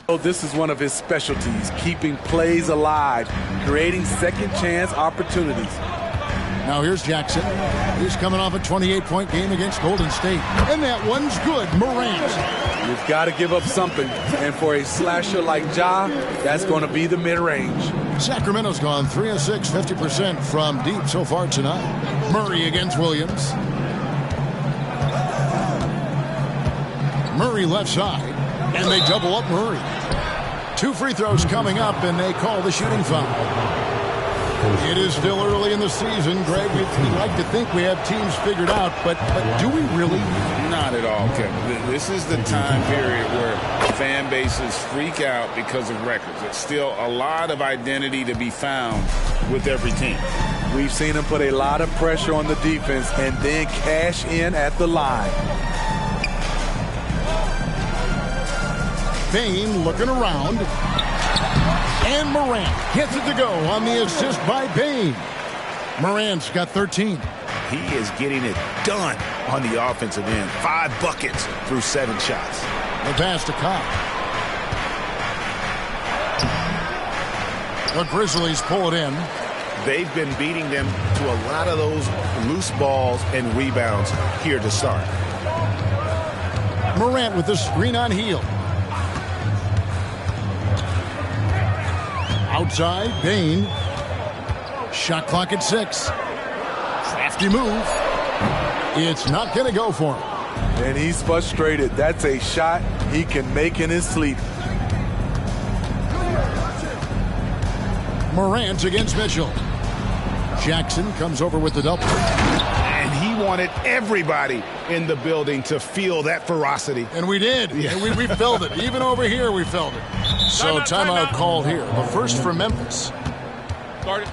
Oh, this is one of his specialties, keeping plays alive, creating second-chance opportunities. Now here's Jackson. He's coming off a 28-point game against Golden State. And that one's good. Morant. You've got to give up something. And for a slasher like Ja, that's going to be the mid-range. Sacramento's gone 3 of 6, 50% from deep so far tonight. Murray against Williams. Murray left side. And they double up Murray. 2 free throws coming up, and they call the shooting foul. It is still early in the season, Greg. We'd like to think we have teams figured out, but do we really? Not at all, Kevin. This is the time period where fan bases freak out because of records. It's still a lot of identity to be found with every team. We've seen them put a lot of pressure on the defense and then cash in at the line. Bane looking around. And Morant gets it to go on the assist by Bane. Morant's got 13. He is getting it done on the offensive end. 5 buckets through 7 shots. The pass to Cobb. The Grizzlies pull it in. They've been beating them to a lot of those loose balls and rebounds here to start. Morant with the screen on Hield. Outside, Bane. Shot clock at 6. Crafty move. It's not going to go for him. And he's frustrated. That's a shot he can make in his sleep. Morant against Mitchell. Jackson comes over with the double. And he wanted everybody in the building to feel that ferocity. And we did. Yeah. And we felt it. Even over here, we felt it. So timeout called here. The first for Memphis. Start it.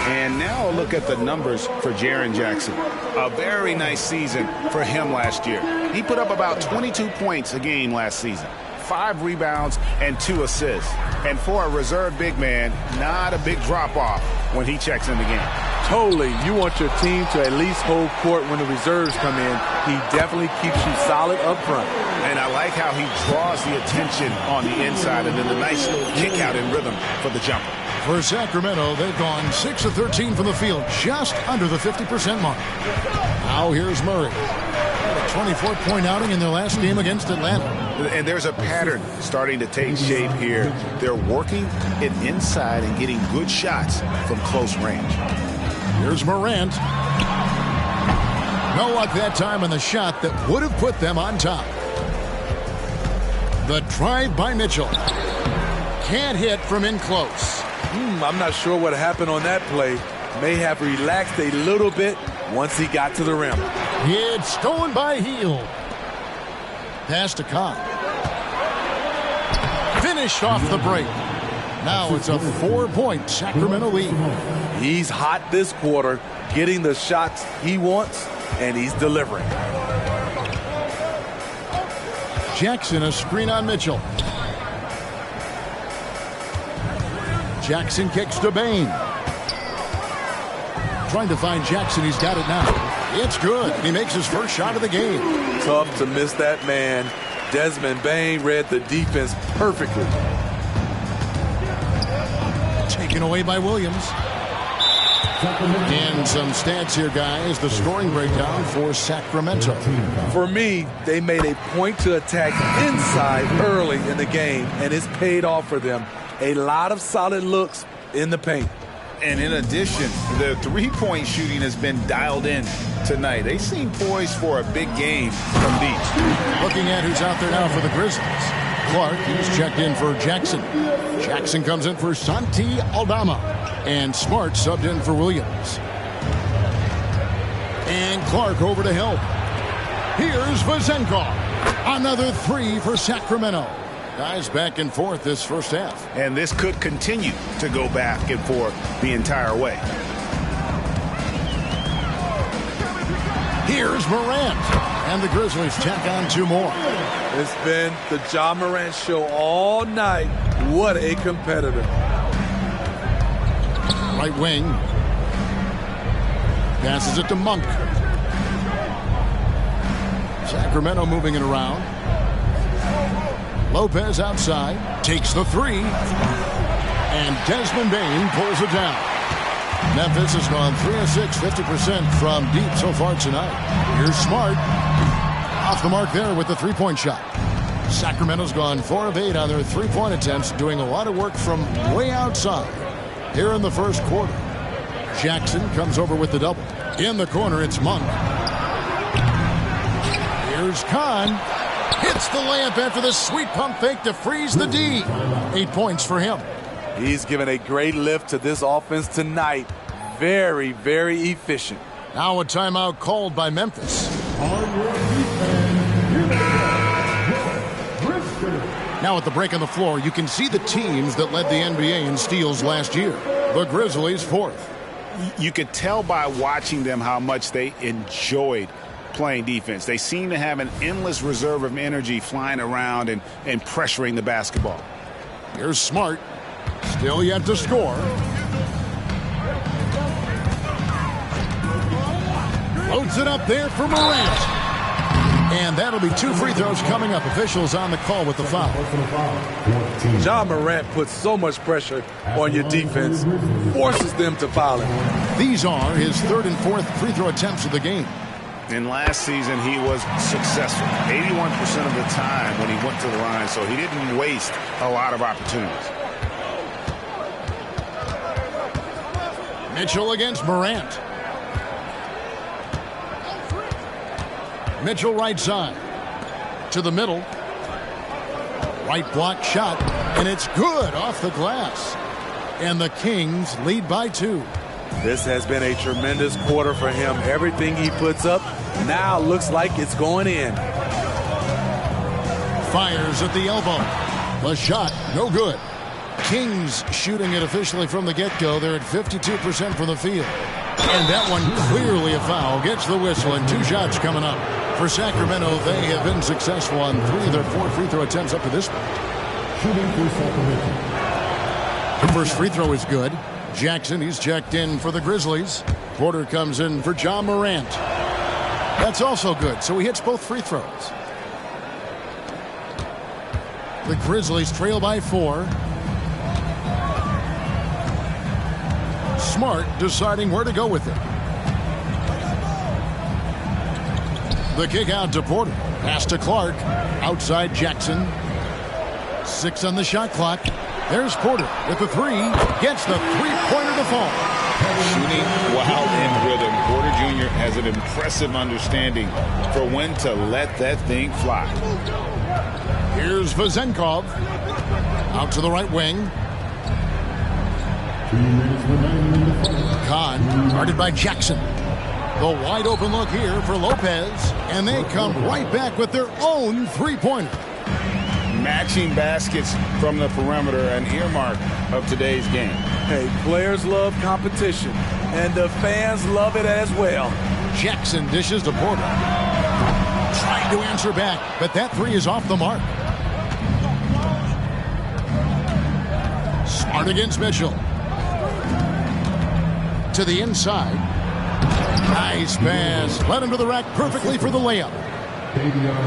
And now a look at the numbers for Jaren Jackson. A very nice season for him last year. He put up about 22 points a game last season. 5 rebounds and 2 assists. And for a reserve big man, not a big drop-off when he checks in the game. Totally. You want your team to at least hold court when the reserves come in. He definitely keeps you solid up front. And I like how he draws the attention on the inside and then the nice little kick out in rhythm for the jumper. For Sacramento, they've gone 6 of 13 from the field, just under the 50% mark. Now here's Murray. A 24-point outing in their last game against Atlanta. And there's a pattern starting to take shape here. They're working it inside and getting good shots from close range. Here's Morant. No luck that time on the shot that would have put them on top. The drive by Mitchell. Can't hit from in close. I'm not sure what happened on that play. May have relaxed a little bit once he got to the rim. It's stolen by Hield. Pass to Cobb. Finished off the break. Now it's a 4-point Sacramento lead. He's hot this quarter, getting the shots he wants, and he's delivering. Jackson, a screen on Mitchell. Jackson kicks to Bane. Trying to find Jackson. He's got it now. It's good. He makes his first shot of the game. Tough to miss that man. Desmond Bane read the defense perfectly. Taken away by Williams. And some stats here, guys. The scoring breakdown for Sacramento. For me, they made a point to attack inside early in the game, and it's paid off for them. A lot of solid looks in the paint. And in addition, the three-point shooting has been dialed in tonight. They seem poised for a big game from deep. Looking at who's out there now for the Grizzlies. Clark, he's checked in for Jackson. Jackson comes in for Santi Aldama. And Smart subbed in for Williams. And Clark over to help. Here's Vazenko. Another 3 for Sacramento. Guys back and forth this first half. And this could continue to go back and forth the entire way. Here's Morant. And the Grizzlies tack on 2 more. It's been the Ja Morant show all night. What a competitor. Right wing. Passes it to Monk. Sacramento moving it around. Lopez outside. Takes the three. And Desmond Bane pulls it down. Memphis has gone 3 of 6, 50% from deep so far tonight. Here's Smart. Off the mark there with the three-point shot. Sacramento's gone 4 of 8 on their three-point attempts, doing a lot of work from way outside. Here in the first quarter. Jackson comes over with the double. In the corner, it's Monk. Here's Kahn. Hits the layup after the sweet pump fake to freeze the D. 8 points for him. He's given a great lift to this offense tonight. Very, very efficient. Now a timeout called by Memphis. Now at the break on the floor, you can see the teams that led the NBA in steals last year. The Grizzlies 4th. You could tell by watching them how much they enjoyed playing defense. They seem to have an endless reserve of energy flying around and pressuring the basketball. Here's Smart. Still yet to score. Loads it up there for Morant. And that'll be 2 free throws coming up. Officials on the call with the foul. Ja Morant puts so much pressure on your defense, forces them to foul him. These are his 3rd and 4th free throw attempts of the game. In last season, he was successful 81% of the time when he went to the line, so he didn't waste a lot of opportunities. Mitchell against Morant. Mitchell right side. To the middle. Right block shot. And it's good off the glass. And the Kings lead by 2. This has been a tremendous quarter for him. Everything he puts up now looks like it's going in. Fires at the elbow. The shot, no good. Kings shooting it officially from the get-go. They're at 52% from the field. And that one clearly a foul. Gets the whistle and 2 shots coming up. For Sacramento, they have been successful on 3 of their 4 free throw attempts up to this point. Shooting for Sacramento. The first free throw is good. Jackson, he's checked in for the Grizzlies. Porter comes in for Ja Morant. That's also good, so he hits both free throws. The Grizzlies trail by 4. Smart deciding where to go with it. The kick out to Porter. Pass to Clark. Outside Jackson. 6 on the shot clock. There's Porter with the 3. Gets the three-pointer to fall. Shooting while in rhythm. Porter Jr. has an impressive understanding for when to let that thing fly. Here's Vezenkov. Out to the right wing. 2 minutes remaining in the fight. Kahn guarded by Jackson. The wide open look here for Lopez. And they come right back with their own three-pointer. Matching baskets from the perimeter, an earmark of today's game. Hey, players love competition, and the fans love it as well. Jackson dishes to Porter. Trying to answer back, but that 3 is off the mark. Smart against Mitchell. To the inside. Nice pass. Led him to the rack perfectly for the layup.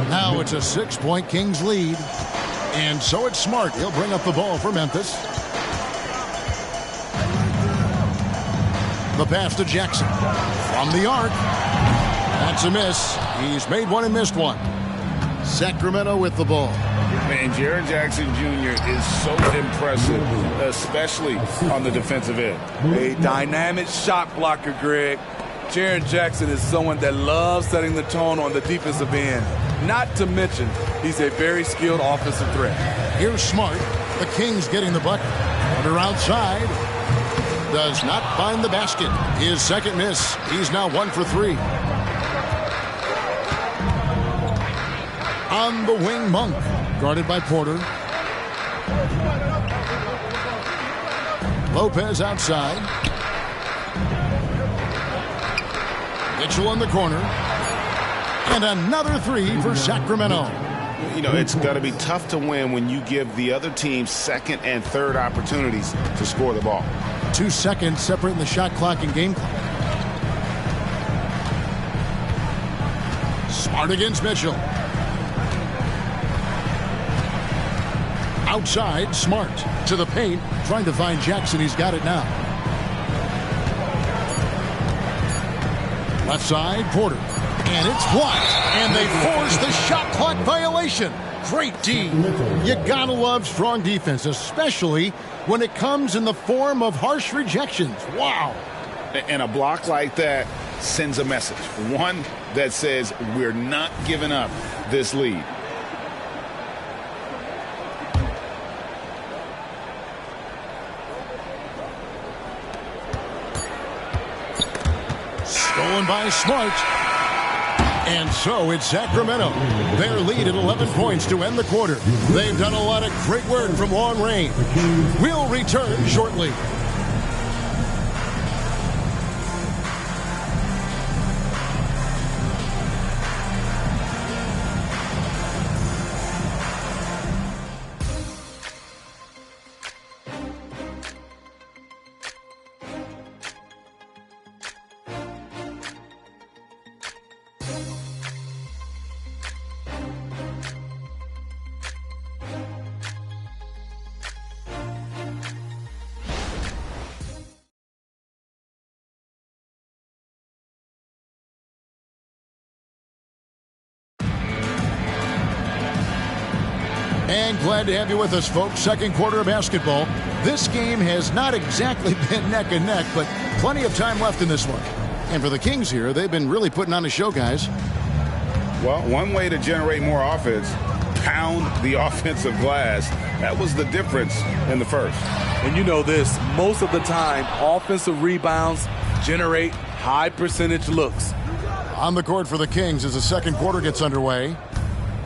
Now it's a 6-point Kings lead. And so it's Smart. He'll bring up the ball for Memphis. The pass to Jackson. From the arc. That's a miss. He's made one and missed one. Sacramento with the ball. Man, Jaren Jackson Jr. is so impressive, especially on the defensive end. A dynamic shot blocker, Greg. Jaren Jackson is someone that loves setting the tone on the defensive end. Not to mention, he's a very skilled offensive threat. Here's Smart. The Kings getting the bucket. Porter outside. Does not find the basket. His second miss. He's now 1 for 3. On the wing, Monk. Guarded by Porter. Lopez outside. Mitchell in the corner. And another 3 for Sacramento. You know, it's got to be tough to win when you give the other team second and third opportunities to score the ball. 2 seconds separating the shot clock and game clock. Smart against Mitchell. Outside, Smart to the paint, trying to find Jackson. He's got it now. Left side, Porter. And it's blocked. And they force the shot clock violation. Great D. You gotta love strong defense, especially when it comes in the form of harsh rejections. Wow. And a block like that sends a message. One that says we're not giving up this lead. Stolen by Smart. And so it's Sacramento. Their lead at 11 points to end the quarter. They've done a lot of great work from long range. We'll return shortly. And glad to have you with us, folks. Second quarter of basketball. This game has not exactly been neck and neck, but plenty of time left in this one. And for the Kings here, they've been really putting on a show, guys. Well, one way to generate more offense, pound the offensive glass. That was the difference in the first. And you know this, most of the time, offensive rebounds generate high percentage looks. On the court for the Kings as the second quarter gets underway.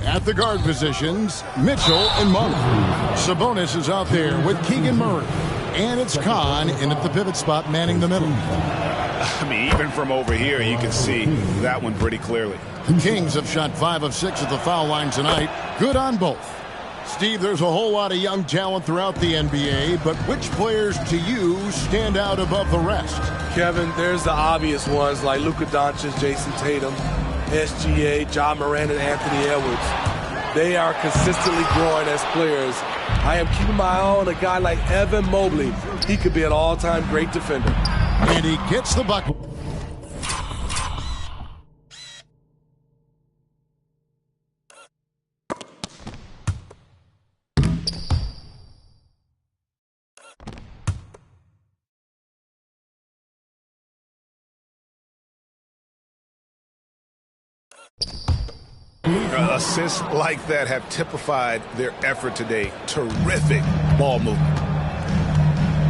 At the guard positions, Mitchell and Monk. Sabonis is out there with Keegan Murray. And it's Kahn in at the pivot spot, manning the middle. I mean, even from over here, you can see that one pretty clearly. The Kings have shot 5 of 6 at the foul line tonight. Good on both. Steve, there's a whole lot of young talent throughout the NBA, but which players to you stand out above the rest? Kevin, there's the obvious ones like Luka Doncic, Jason Tatum, SGA, Ja Morant, and Anthony Edwards. They are consistently growing as players. I am keeping my eye on a guy like Evan Mobley. He could be an all-time great defender. And he gets the bucket. Assists like that have typified their effort today. Terrific ball movement.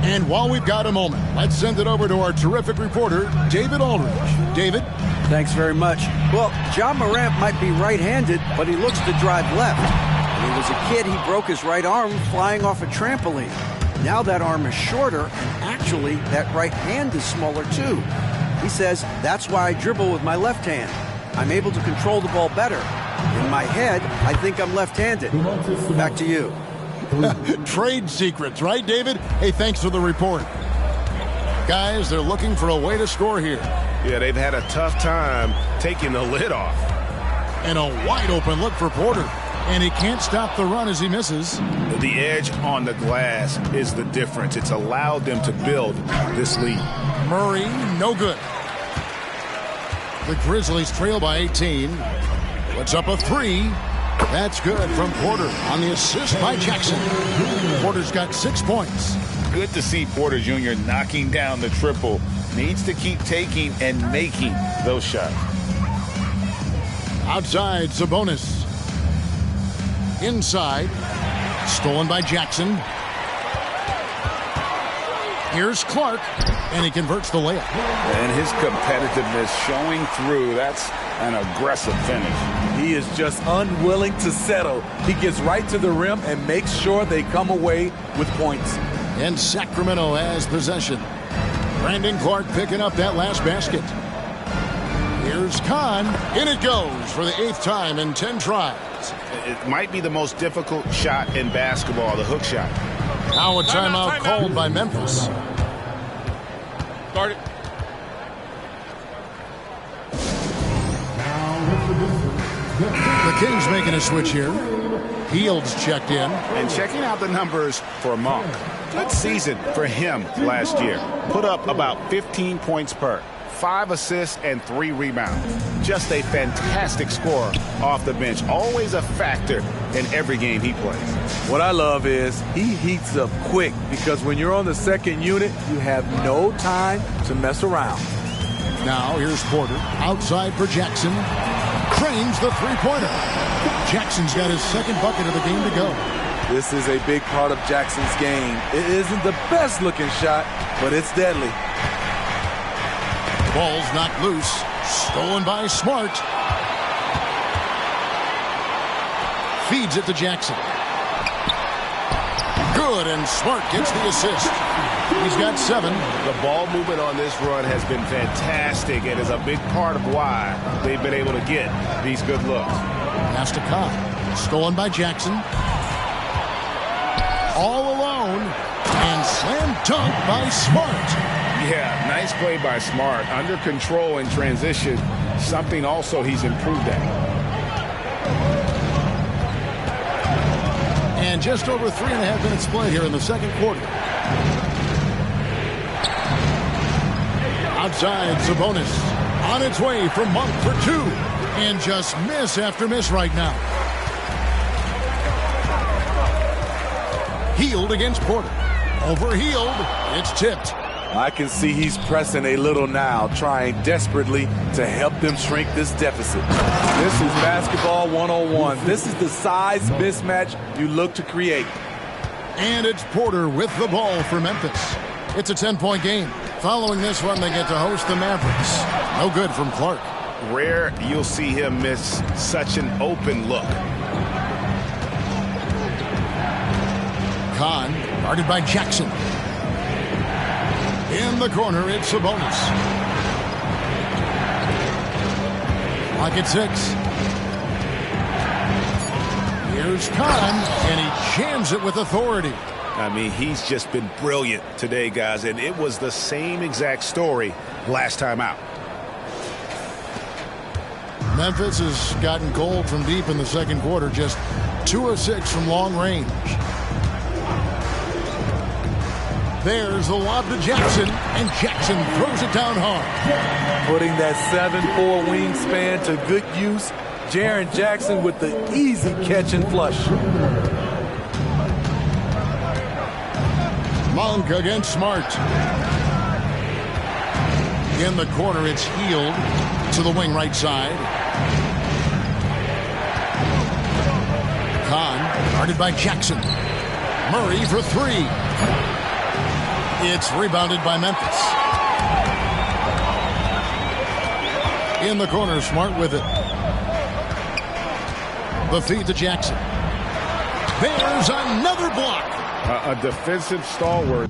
And while we've got a moment, let's send it over to our terrific reporter, David Aldridge. David? Thanks very much. Well, Ja Morant might be right-handed, but he looks to drive left. When he was a kid, he broke his right arm flying off a trampoline. Now that arm is shorter, and actually, that right hand is smaller too. He says, that's why I dribble with my left hand. I'm able to control the ball better. In my head, I think I'm left-handed. Back to you. Trade secrets, right, David? Hey, thanks for the report. Guys, they're looking for a way to score here. Yeah, they've had a tough time taking the lid off. And a wide-open look for Porter. And he can't stop the run as he misses. The edge on the glass is the difference. It's allowed them to build this lead. Murray, no good. The Grizzlies trail by 18. Puts up a 3. That's good from Porter on the assist by Jackson. Porter's got 6 points. Good to see Porter Jr. knocking down the triple. Needs to keep taking and making those shots. Outside, Sabonis. Inside. Stolen by Jackson. Here's Clark. And he converts the layup. And his competitiveness showing through. That's an aggressive finish. He is just unwilling to settle. He gets right to the rim and makes sure they come away with points. And Sacramento has possession. Brandon Clark picking up that last basket. Here's Kahn. In it goes for the 8th time in 10 tries. It might be the most difficult shot in basketball, the hook shot. Now a timeout called by Memphis. Started. The Kings making a switch here. Fields checked in. And checking out the numbers for Monk. Good season for him last year. Put up about 15 points per, 5 assists, and 3 rebounds. Just a fantastic scorer off the bench. Always a factor in every game he plays. What I love is he heats up quick because when you're on the second unit, you have no time to mess around. Now here's Porter. Outside for Jackson. Cranes the three-pointer. Jackson's got his second bucket of the game to go. This is a big part of Jackson's game. It isn't the best-looking shot, but it's deadly. Ball's knocked loose. Stolen by Smart. Feeds it to Jackson. Good, and Smart gets the assist. He's got 7. The ball movement on this run has been fantastic and is a big part of why they've been able to get these good looks. Pass to Kahn. Stolen by Jackson. All alone. And slam dunk by Smart. Yeah, nice play by Smart. Under control in transition. Something also he's improved at. And just over 3.5 minutes played here in the second quarter. Outside, Sabonis. On its way from Monk for 2. And just miss after miss right now. Hield against Porter. Over Hield. It's tipped. I can see he's pressing a little now, trying desperately to help them shrink this deficit. This is basketball 101. This is the size mismatch you look to create. And it's Porter with the ball for Memphis. It's a 10-point game. Following this one, they get to host the Mavericks. No good from Clark. Rare you'll see him miss such an open look. Kahn, guarded by Jackson. In the corner, it's Sabonis. Clock at 6. Here's Kahn, and he jams it with authority. I mean, he's just been brilliant today, guys, and it was the same exact story last time out. Memphis has gotten cold from deep in the second quarter, just 2 of 6 from long range. There's the lob to Jackson, and Jackson throws it down hard. Putting that 7'4" wingspan to good use. Jaren Jackson with the easy catch and flush. Monk against Smart. In the corner, it's Hield to the wing right side. Kahn, guarded by Jackson. Murray for 3. It's rebounded by Memphis. In the corner, Smart with it. The feed to Jackson. There's another block. A defensive stalwart.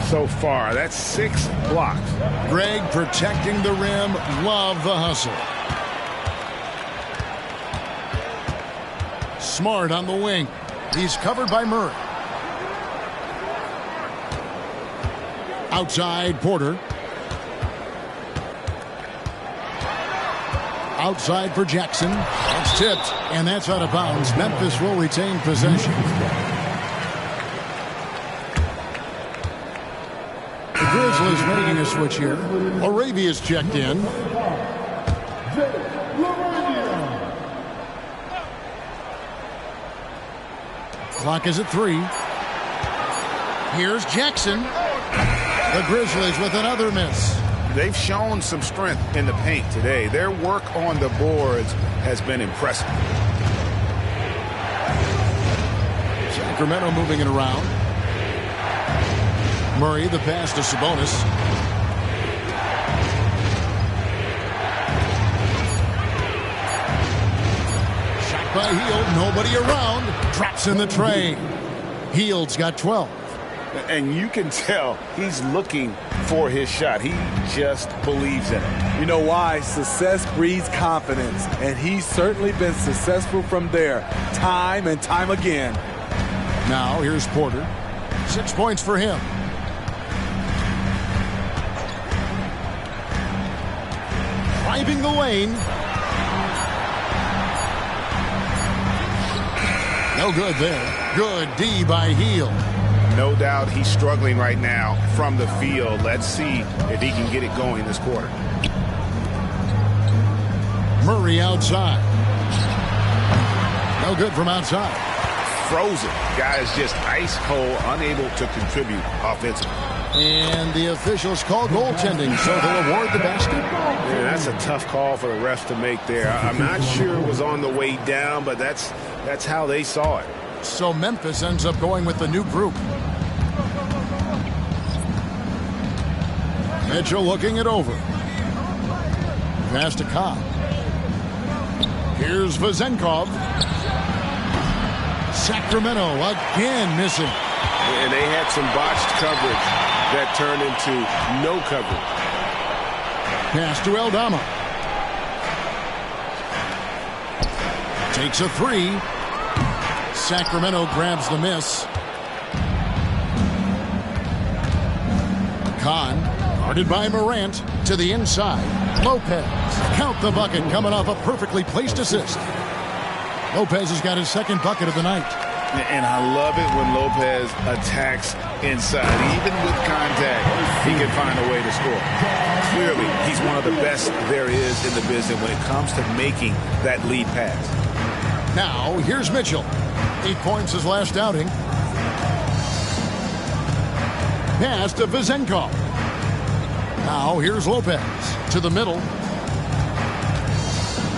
So far, that's 6 blocks. Greg protecting the rim. Love the hustle. Smart on the wing. He's covered by Murray. Outside, Porter. Outside for Jackson. It's tipped, and that's out of bounds. Memphis will retain possession. The Grizzlies making a switch here. Arabia's checked in. Clock is at 3. Here's Jackson. The Grizzlies with another miss. They've shown some strength in the paint today. Their work on the boards has been impressive. Sacramento moving it around. Murray, the pass to Sabonis. Shot by Hield, nobody around. Drops in the tray. Hield's got 12. And you can tell he's looking for his shot. He just believes in it. You know why? Success breeds confidence, and he's certainly been successful from there, time and time again. Now here's Porter. 6 points for him. Driving the lane. No good there. Good D by Hield. No doubt he's struggling right now from the field. Let's see if he can get it going this quarter. Murray outside. No good from outside. Frozen. Guy is just ice cold, unable to contribute offensively. And the officials call goaltending, so they'll award the basket. Yeah, that's a tough call for the refs to make there. I'm not sure it was on the way down, but that's how they saw it. So Memphis ends up going with the new group. Mitchell looking it over. Pass to Cobb. Here's Vezenkov. Sacramento again missing. And they had some botched coverage that turned into no coverage. Pass to Aldama. Takes a three. Sacramento grabs the miss. Kahn, guarded by Morant, to the inside. Lopez, count the bucket, coming off a perfectly placed assist. Lopez has got his second bucket of the night. And I love it when Lopez attacks inside. Even with contact, he can find a way to score. Clearly, he's one of the best there is in the business when it comes to making that lead pass. Now, here's Mitchell. 8 points his last outing. Pass to Vezenkov. Now, here's Lopez to the middle.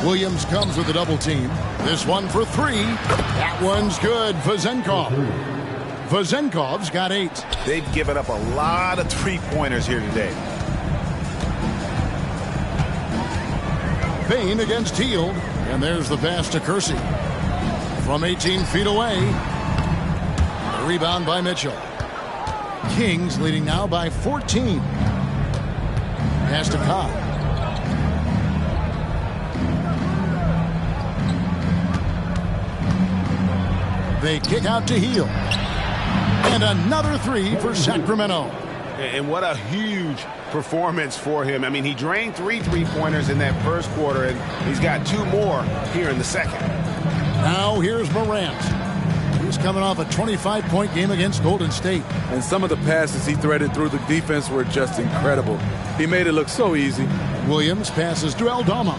Williams comes with a double team. This one for three. That one's good. Vezenkov. Vezenkov's got 8. They've given up a lot of three-pointers here today. Payne against Hield. And there's the pass to Kersey. From 18 feet away. A rebound by Mitchell. Kings leading now by 14. Pass to Cobb. They kick out to Hield. And another three for Sacramento. And what a huge performance for him. I mean, he drained 3 three-pointers in that first quarter, and he's got 2 more here in the second. Now here's Morant. He's coming off a 25-point game against Golden State. And some of the passes he threaded through the defense were just incredible. He made it look so easy. Williams passes to Aldama.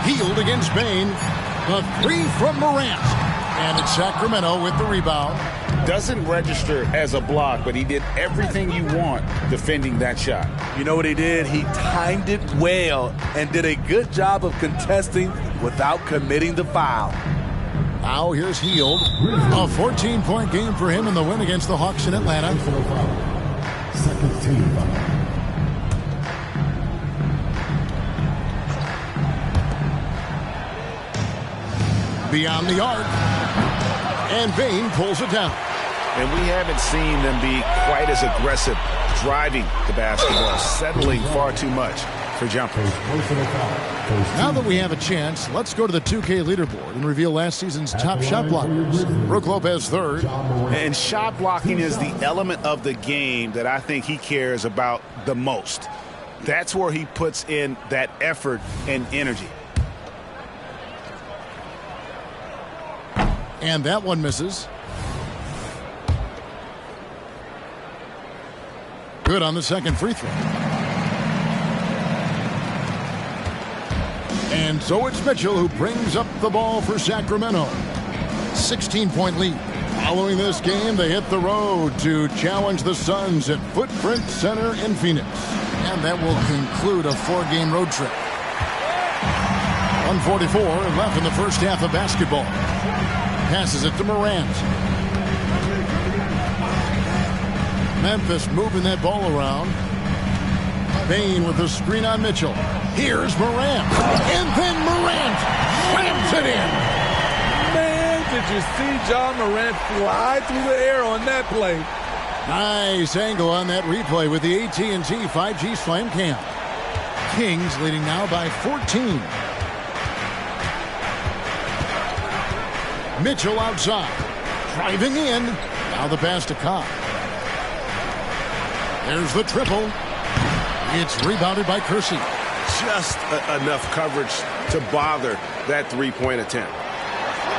Hield against Payne. A three from Morant. And it's Sacramento with the rebound. Doesn't register as a block, but he did everything you want defending that shot. You know what he did? He timed it well and did a good job of contesting without committing the foul. Now here's Hield. A 14-point game for him in the win against the Hawks in Atlanta. Second team foul. Beyond the arc. And Payne pulls it down. And we haven't seen them be quite as aggressive driving the basketball, settling far too much for jumpers. Now that we have a chance, let's go to the 2K leaderboard and reveal last season's top shot blockers. Brook Lopez third. And shot blocking is the element of the game that I think he cares about the most. That's where he puts in that effort and energy. And that one misses. Good on the second free throw. And so it's Mitchell who brings up the ball for Sacramento. 16-point lead. Following this game, they hit the road to challenge the Suns at Footprint Center in Phoenix. And that will conclude a 4-game road trip. 1:44 left in the first half of basketball. Passes it to Morant. Memphis moving that ball around. Payne with the screen on Mitchell. Here's Morant. And then Morant slams it in. Man, did Did you see John Morant fly through the air on that play? Nice angle on that replay with the AT&T 5G Slam Cam. Kings leading now by 14. Mitchell outside. Driving in. Now the pass to Cobb. There's the triple. It's rebounded by Kersey. Just enough coverage to bother that three-point attempt.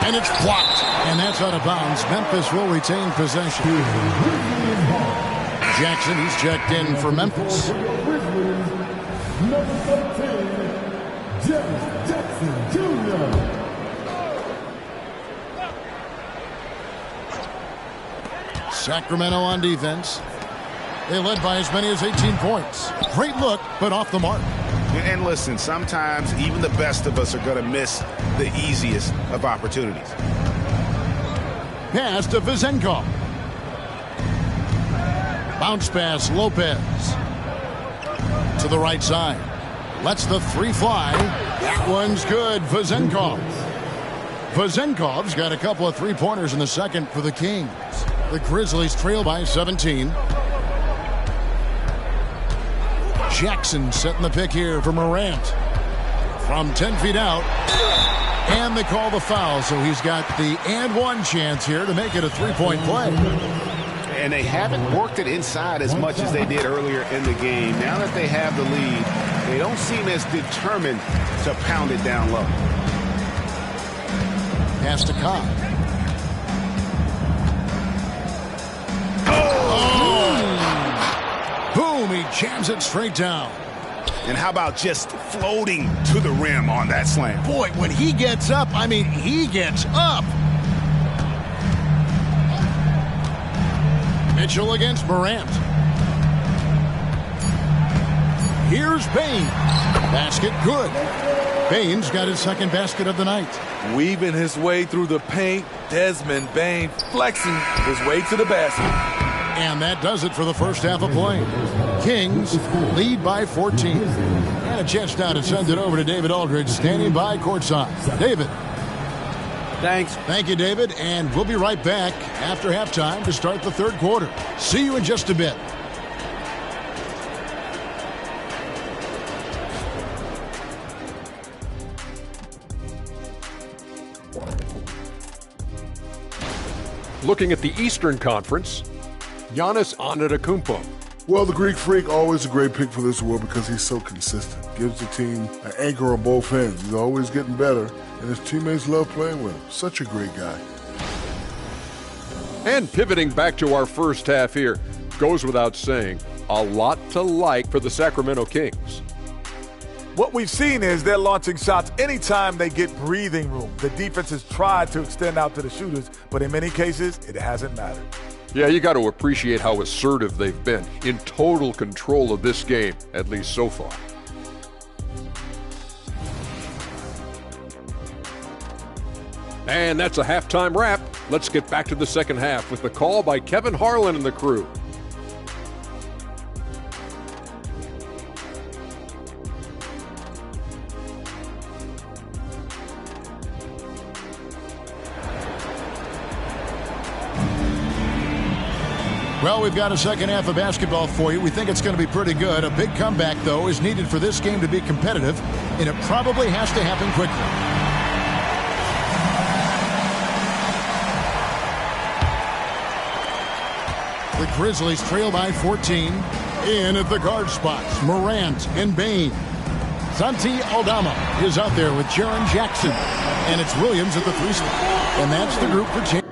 And it's blocked. And that's out of bounds. Memphis will retain possession. Jackson, he's checked in for Memphis. Number 13, Jaren Jackson Jr. Sacramento on defense. They led by as many as 18 points. Great look, but off the mark. And listen, sometimes even the best of us are going to miss the easiest of opportunities. Pass to Vezenkov. Bounce pass, Lopez. To the right side. Lets the three fly. That one's good. Vezenkov. Vezenkov's got a couple of three-pointers in the second for the Kings. The Grizzlies trail by 17. Jackson setting the pick here for Morant. From 10 feet out. And they call the foul, so he's got the and one chance here to make it a three-point play. And they haven't worked it inside as much as they did earlier in the game. Now that they have the lead, they don't seem as determined to pound it down low. Pass to Cobb. Boom, he jams it straight down. And how about just floating to the rim on that slam? Boy, when he gets up, I mean, he gets up. Mitchell against Morant. Here's Bane. Basket good. Bane's got his second basket of the night. Weaving his way through the paint, Desmond Bane flexing his way to the basket. And that does it for the first half of play. Kings lead by 14. And a chance now to send it over to David Aldridge, standing by courtside. David. Thanks. Thank you, David. And we'll be right back after halftime to start the third quarter. See you in just a bit. Looking at the Eastern Conference, Giannis Antetokounmpo. Well, the Greek Freak, always a great pick for this award because he's so consistent. Gives the team an anchor on both ends. He's always getting better, and his teammates love playing with him. Such a great guy. And pivoting back to our first half here, goes without saying, a lot to like for the Sacramento Kings. What we've seen is they're launching shots anytime they get breathing room. The defense has tried to extend out to the shooters, but in many cases, it hasn't mattered. Yeah, you got to appreciate how assertive they've been, in total control of this game, at least so far. And that's a halftime wrap. Let's get back to the second half with the call by Kevin Harlan and the crew. Well, we've got a second half of basketball for you. We think it's going to be pretty good. A big comeback, though, is needed for this game to be competitive, and it probably has to happen quickly. The Grizzlies trail by 14. In at the guard spots, Morant and Bane. Santi Aldama is out there with Jaren Jackson. And it's Williams at the three spot. And that's the group for change.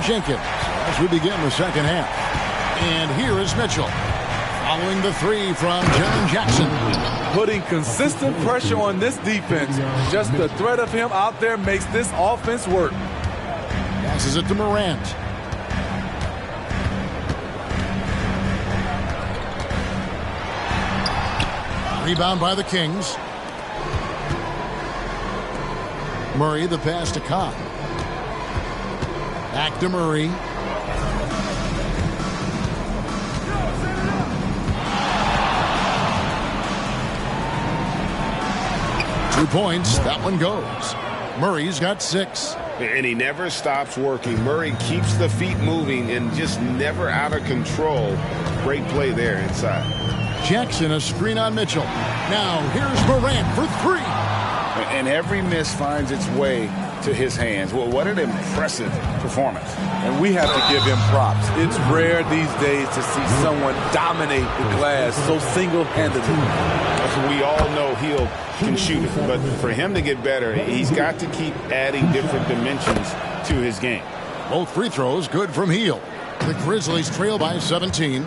Jenkins as we begin the second half. And here is Mitchell following the three from Jaren Jackson. Putting consistent pressure on this defense. Just the threat of him out there makes this offense work. Passes it to Morant. Rebound by the Kings. Murray, the pass to Cobb. Back to Murray. 2 points. That one goes. Murray's got 6. And he never stops working. Murray keeps the feet moving and just never out of control. Great play there inside. Jackson, a screen on Mitchell. Now here's Morant for 3. And every miss finds its way to his hands. Well, what an impressive performance. And we have to give him props. It's rare these days to see someone dominate the glass so single-handedly. We all know Hield can shoot it, but for him to get better, he's got to keep adding different dimensions to his game. Both free throws good from Hield. The Grizzlies trail by 17.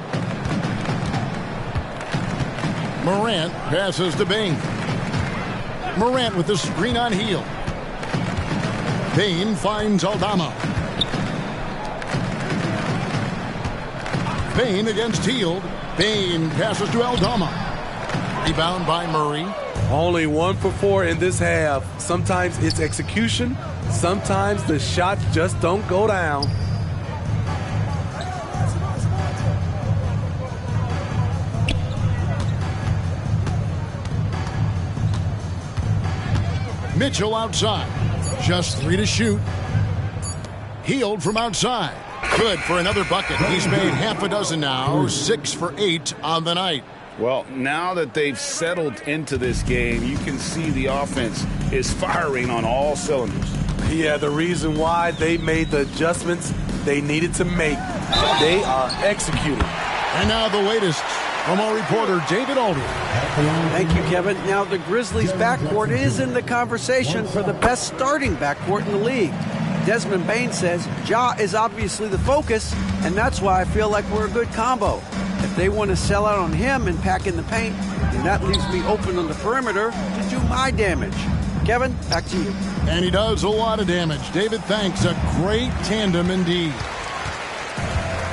Morant passes to Bane. Morant with the screen on Hield. Bane finds Aldama. Bane against Hield. Bane passes to Aldama. Rebound by Murray. Only 1 for 4 in this half. Sometimes it's execution. Sometimes the shots just don't go down. Mitchell outside. Just 3 to shoot. Hield from outside. Good for another bucket. He's made half a dozen now. 6 for 8 on the night. Well, now that they've settled into this game, you can see the offense is firing on all cylinders. Yeah, the reason why they made the adjustments they needed to make. They are executing. And now the latest from our reporter, David Aldridge. Thank you, Kevin. Now the Grizzlies' backcourt is in the conversation for the best starting backcourt in the league. Desmond Bane says Ja is obviously the focus, and that's why I feel like we're a good combo. If they want to sell out on him and pack in the paint, then that leaves me open on the perimeter to do my damage. Kevin, back to you. And he does a lot of damage. David, thanks. A great tandem indeed.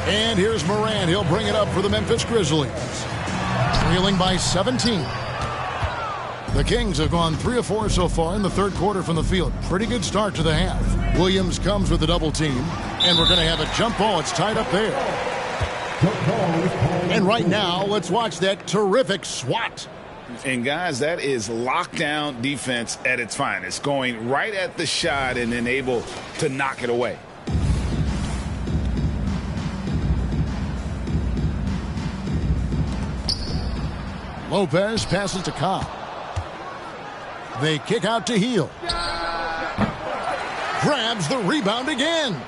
And here's Morant. He'll bring it up for the Memphis Grizzlies. Trailing by 17. The Kings have gone 3 of 4 so far in the third quarter from the field. Pretty good start to the half. Williams comes with the double team. And we're going to have a jump ball. It's tied up there. And right now, let's watch that terrific swat. And guys, that is lockdown defense at its finest. Going right at the shot and then able to knock it away. Lopez passes to Cobb. They kick out to Hield. Grabs the rebound again.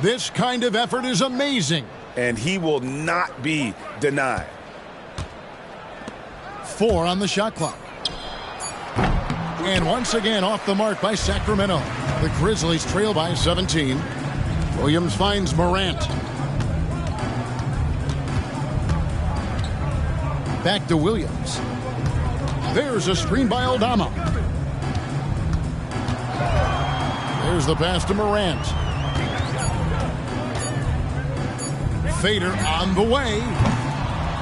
This kind of effort is amazing. And he will not be denied. 4 on the shot clock. And once again off the mark by Sacramento. The Grizzlies trail by 17. Williams finds Morant. Back to Williams. There's a screen by Aldama. There's the pass to Morant. Fader on the way.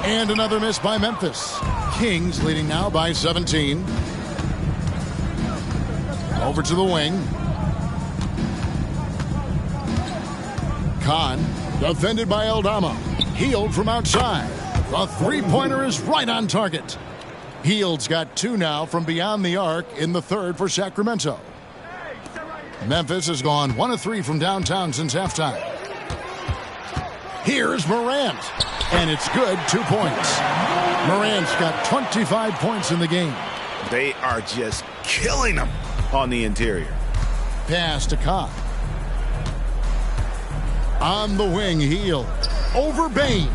And another miss by Memphis. Kings leading now by 17. Over to the wing. Kahn defended by Aldama. Hield from outside. The three-pointer is right on target. Hield's got 2 now from beyond the arc in the third for Sacramento. Memphis has gone 1 of 3 from downtown since halftime. Here's Morant. And it's good, 2 points. Morant's got 25 points in the game. They are just killing them on the interior. Pass to Cobb. On the wing, Hield. Over Bane.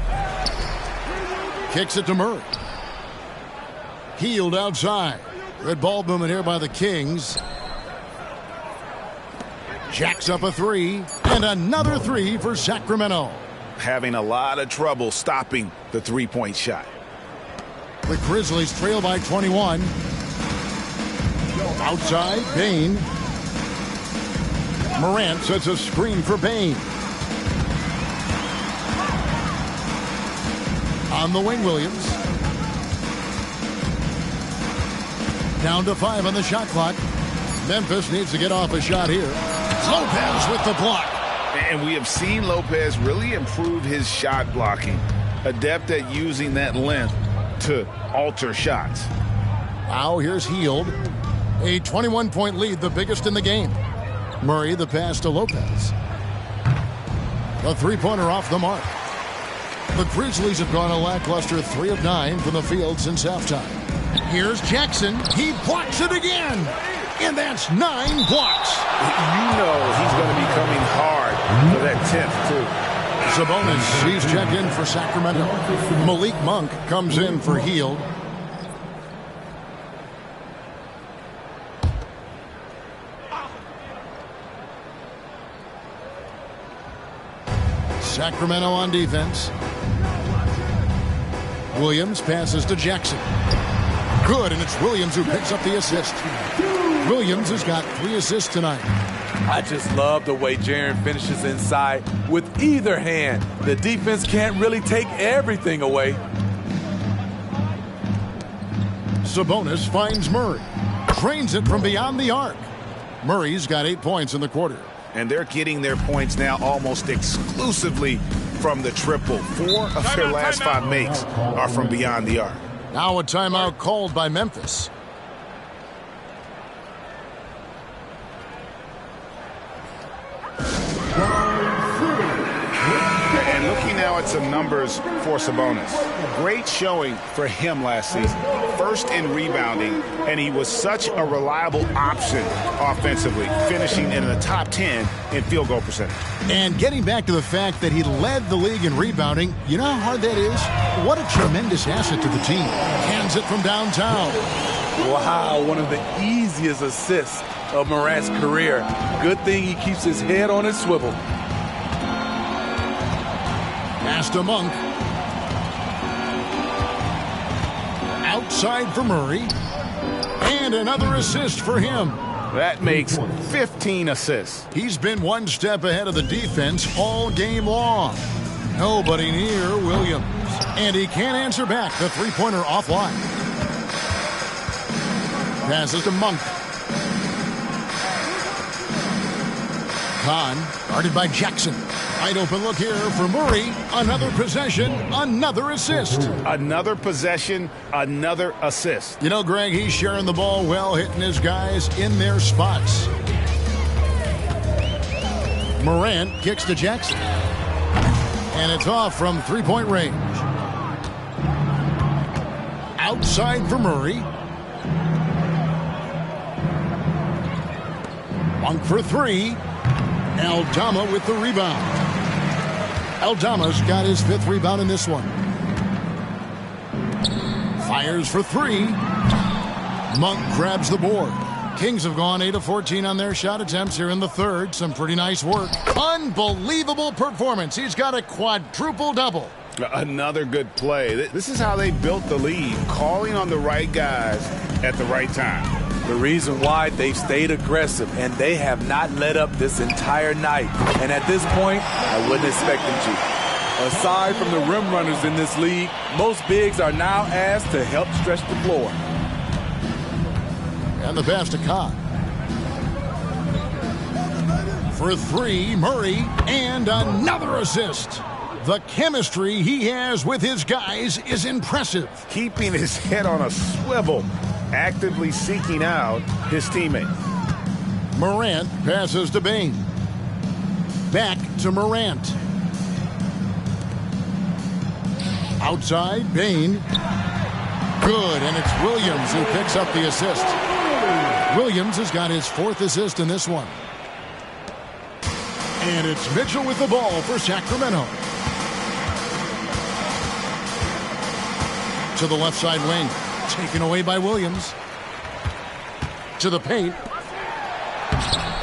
Kicks it to Murray. Hield outside. Good ball movement here by the Kings. Jacks up a 3. And another 3 for Sacramento. Having a lot of trouble stopping the three-point shot. The Grizzlies trail by 21. Outside, Bane. Morant sets a screen for Bane. On the wing, Williams. Down to 5 on the shot clock. Memphis needs to get off a shot here. Lopez with the block. And we have seen Lopez really improve his shot blocking. Adept at using that length to alter shots. Now here's Hield. A 21-point lead, the biggest in the game. Murray, the pass to Lopez. The three-pointer off the mark. The Grizzlies have gone a lackluster 3 of 9 from the field since halftime. Here's Jackson. He blocks it again. And that's 9 blocks. You know he's going to be coming hard for that 10th, too. Sabonis, he's checked in for Sacramento. Malik Monk comes in for Hield. Sacramento on defense. Williams passes to Jackson. Good, and it's Williams who picks up the assist. Williams has got 3 assists tonight. I just love the way Jaren finishes inside with either hand. The defense can't really take everything away. Sabonis finds Murray. Drains it from beyond the arc. Murray's got 8 points in the quarter. And they're getting their points now almost exclusively from the triple. 4 of their last 5 makes are from beyond the arc. Now a timeout called by Memphis. And looking now at some numbers for Sabonis. Great showing for him last season. First in rebounding, and he was such a reliable option offensively, finishing in the top 10 in field goal percentage. And getting back to the fact that he led the league in rebounding, you know how hard that is? What a tremendous asset to the team. Hands it from downtown. Wow, one of the easiest assists of Morant's career. Good thing he keeps his head on his swivel. Pass to Monk. Outside for Murray. And another assist for him. That makes 15 assists. He's been one step ahead of the defense all game long. Nobody near Williams. And he can't answer back. The three-pointer offline. Passes to Monk. Kahn, guarded by Jackson. Wide open look here for Murray. Another possession, another assist. Another possession, another assist. You know, Greg, he's sharing the ball well, hitting his guys in their spots. Morant kicks to Jackson. And it's off from three-point range. Outside for Murray. Monk for 3. Aldama with the rebound. Aldama's got his 5th rebound in this one. Fires for 3. Monk grabs the board. Kings have gone 8 of 14 on their shot attempts here in the third. Some pretty nice work. Unbelievable performance. He's got a quadruple-double. Another good play. This is how they built the lead, calling on the right guys at the right time. The reason why they've stayed aggressive, and they have not let up this entire night. And at this point, I wouldn't expect them to. Aside from the rim runners in this league, most bigs are now asked to help stretch the floor. And the pass to Kahn. For 3, Murray, and another assist. The chemistry he has with his guys is impressive. Keeping his head on a swivel. Actively seeking out his teammate. Morant passes to Bane. Back to Morant. Outside, Bane. Good, and it's Williams who picks up the assist. Williams has got his 4th assist in this one. And it's Mitchell with the ball for Sacramento. To the left side wing. Taken away by Williams. To the paint.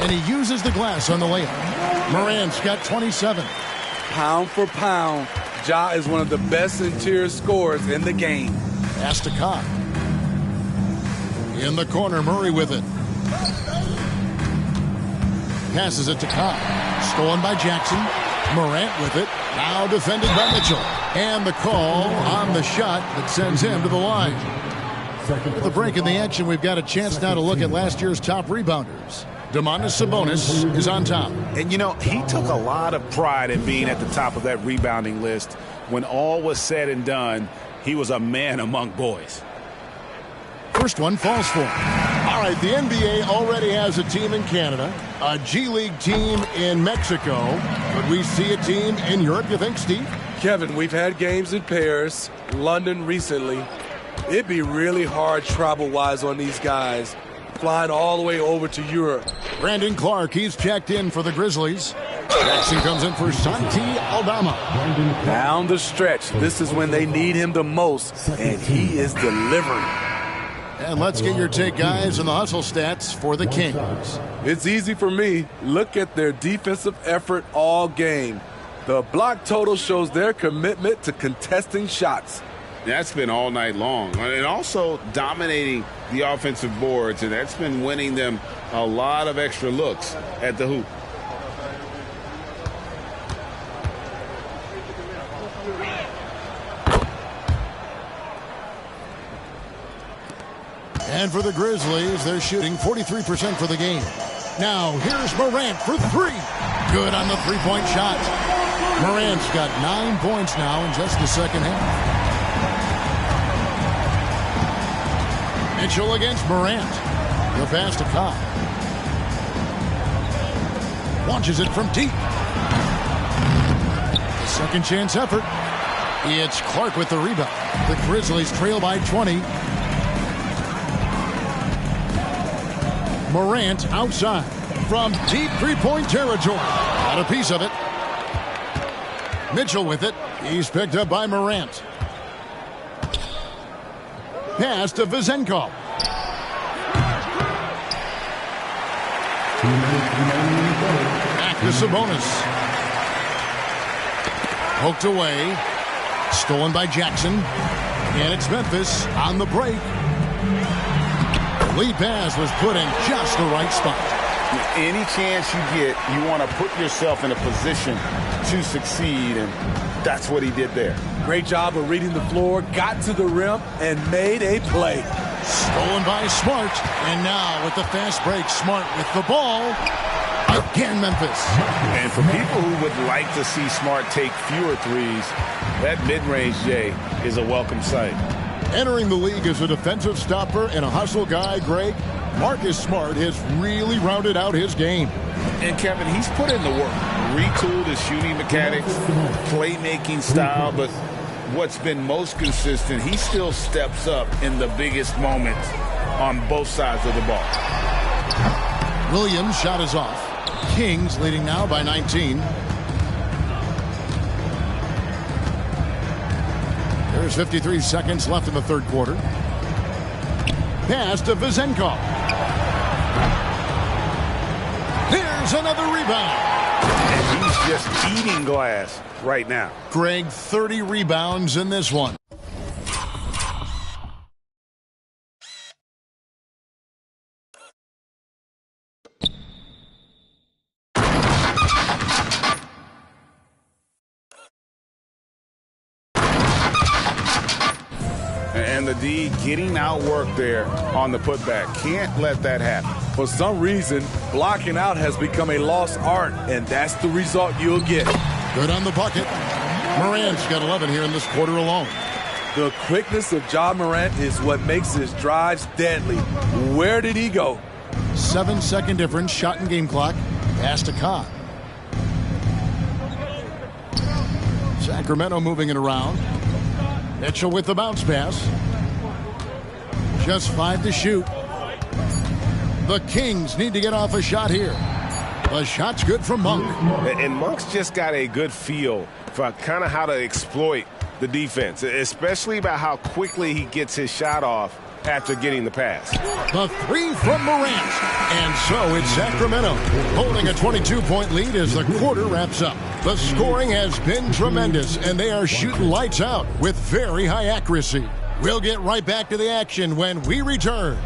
And he uses the glass on the layup. Morant's got 27. Pound for pound, Ja is one of the best interior scorers in the game. Pass to Kahn. In the corner, Murray with it. Passes it to Kahn. Stolen by Jackson. Morant with it. Now defended by Mitchell. And the call on the shot that sends him to the line. With the break in the action, we've got a chance now to look at last year's top rebounders. Domantas Sabonis is on top. And, you know, he took a lot of pride in being at the top of that rebounding list. When all was said and done, he was a man among boys. first one falls for him. All right, the NBA already has a team in Canada, a G League team in Mexico. Could we see a team in Europe, you think, Steve? Kevin, we've had games in Paris, London recently. It'd be really hard travel-wise on these guys, flying all the way over to Europe. Brandon Clark, he's checked in for the Grizzlies. Jackson comes in for Santi Aldama. Down the stretch, this is when they need him the most, and he is delivering. And let's get your take, guys, on the hustle stats for the Kings. It's easy for me. Look at their defensive effort all game. The block total shows their commitment to contesting shots. That's been all night long. And also dominating the offensive boards, and that's been winning them a lot of extra looks at the hoop. And for the Grizzlies, they're shooting 43% for the game. Now, here's Morant for three. Good on the three-point shot. Morant's got 9 points now in just the second half. Mitchell against Morant. The pass to Cobb. Launches it from deep. A second chance effort. It's Clark with the rebound. The Grizzlies trail by 20. Morant outside from deep three-point territory. Got a piece of it. Mitchell with it. He's picked up by Morant. Pass to Vezenkov. Back to Sabonis. Poked away. Stolen by Jackson. And it's Memphis on the break. The lead pass was put in just the right spot. Any chance you get, you want to put yourself in a position to succeed, and that's what he did there. Great job of reading the floor, got to the rim, and made a play. Stolen by Smart, and now with the fast break, Smart with the ball. Again, Memphis. And for people who would like to see Smart take fewer threes, that mid-range J is a welcome sight. Entering the league as a defensive stopper and a hustle guy, Greg, Marcus Smart has really rounded out his game. And Kevin, he's put in the work, retooled his shooting mechanics, playmaking style, but what's been most consistent, he still steps up in the biggest moments on both sides of the ball. Williams' shot is off. Kings leading now by 19. There's 53 seconds left in the third quarter. Pass to Vezenkov. Here's another rebound. And he's just eating glass right now. Greg, 30 rebounds in this one. And the D getting outworked there on the putback. Can't let that happen. For some reason, blocking out has become a lost art, and that's the result you'll get. Good on the bucket. Morant's got 11 here in this quarter alone. The quickness of Ja Morant is what makes his drives deadly. Where did he go? 7-second difference, shot and game clock. Pass to Cobb. Sacramento moving it around. Mitchell with the bounce pass. Just 5 to shoot. The Kings need to get off a shot here. The shot's good from Monk. And Monk's just got a good feel for kind of how to exploit the defense, especially about how quickly he gets his shot off after getting the pass. The three from Morant. And so it's Sacramento holding a 22-point lead as the quarter wraps up. The scoring has been tremendous, and they are shooting lights out with very high accuracy. We'll get right back to the action when we return.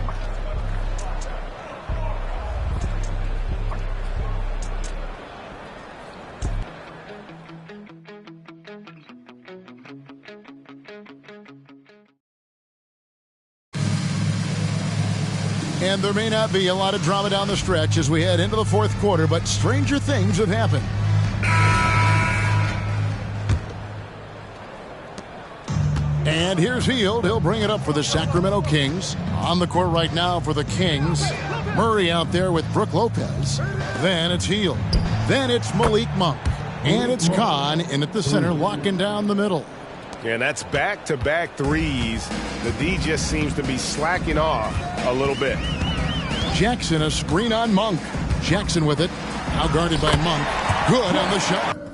And there may not be a lot of drama down the stretch as we head into the fourth quarter, but stranger things have happened. And here's Hield. He'll bring it up for the Sacramento Kings. On the court right now for the Kings. Murray out there with Brook Lopez. Then it's Hield. Then it's Malik Monk. And it's Kahn in at the center, locking down the middle. And that's back-to-back threes. The D just seems to be slacking off a little bit. Jackson, a screen on Monk. Jackson with it. Now guarded by Monk. Good on the shot.